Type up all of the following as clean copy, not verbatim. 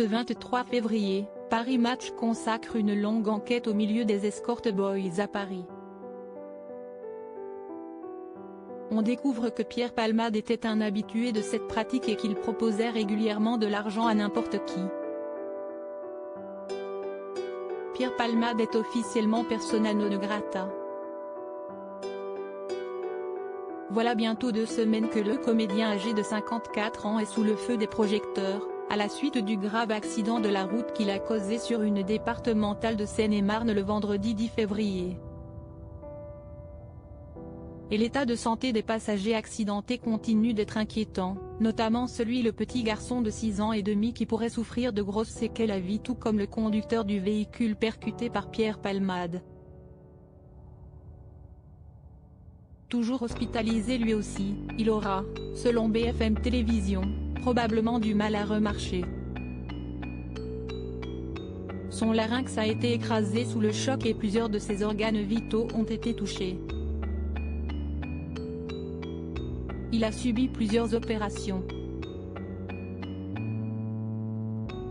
Ce 23 février, Paris Match consacre une longue enquête au milieu des escort boys à Paris. On découvre que Pierre Palmade était un habitué de cette pratique et qu'il proposait régulièrement de l'argent à n'importe qui. Pierre Palmade est officiellement persona non grata. Voilà bientôt 2 semaines que le comédien âgé de 54 ans est sous le feu des projecteurs, à la suite du grave accident de la route qu'il a causé sur une départementale de Seine-et-Marne le vendredi 10 février. Et l'état de santé des passagers accidentés continue d'être inquiétant, notamment celui le petit garçon de 6 ans et demi qui pourrait souffrir de grosses séquelles à vie tout comme le conducteur du véhicule percuté par Pierre Palmade. Toujours hospitalisé lui aussi, il aura, selon BFM Télévision, probablement du mal à remarcher. Son larynx a été écrasé sous le choc et plusieurs de ses organes vitaux ont été touchés. Il a subi plusieurs opérations.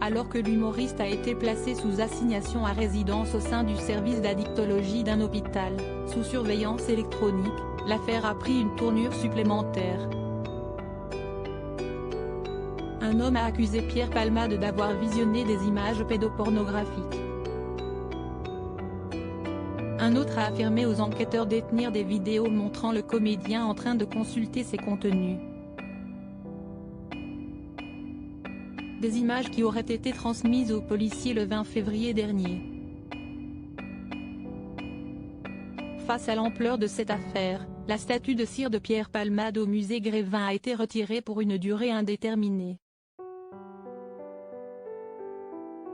Alors que l'humoriste a été placé sous assignation à résidence au sein du service d'addictologie d'un hôpital, sous surveillance électronique, l'affaire a pris une tournure supplémentaire. Un homme a accusé Pierre Palmade d'avoir visionné des images pédopornographiques. Un autre a affirmé aux enquêteurs détenir des vidéos montrant le comédien en train de consulter ces contenus. Des images qui auraient été transmises aux policiers le 20 février dernier. Face à l'ampleur de cette affaire, la statue de cire de Pierre Palmade au musée Grévin a été retirée pour une durée indéterminée.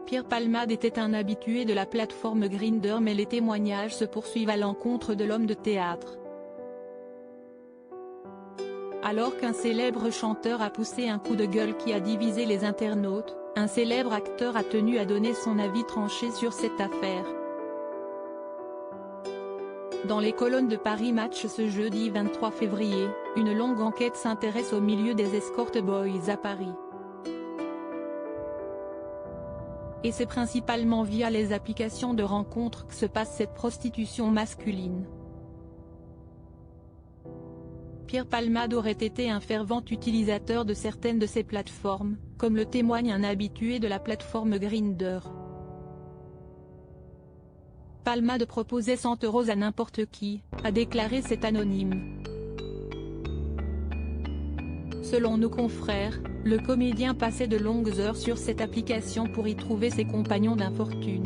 Pierre Palmade était un habitué de la plateforme Grindr mais les témoignages se poursuivent à l'encontre de l'homme de théâtre. Alors qu'un célèbre chanteur a poussé un coup de gueule qui a divisé les internautes, un célèbre acteur a tenu à donner son avis tranché sur cette affaire. Dans les colonnes de Paris Match ce jeudi 23 février, une longue enquête s'intéresse au milieu des escort boys à Paris. Et c'est principalement via les applications de rencontres que se passe cette prostitution masculine. Pierre Palmade aurait été un fervent utilisateur de certaines de ces plateformes, comme le témoigne un habitué de la plateforme Grindr. Palmade proposait 100 € à n'importe qui, a déclaré cet anonyme. Selon nos confrères, le comédien passait de longues heures sur cette application pour y trouver ses compagnons d'infortune.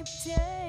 Keep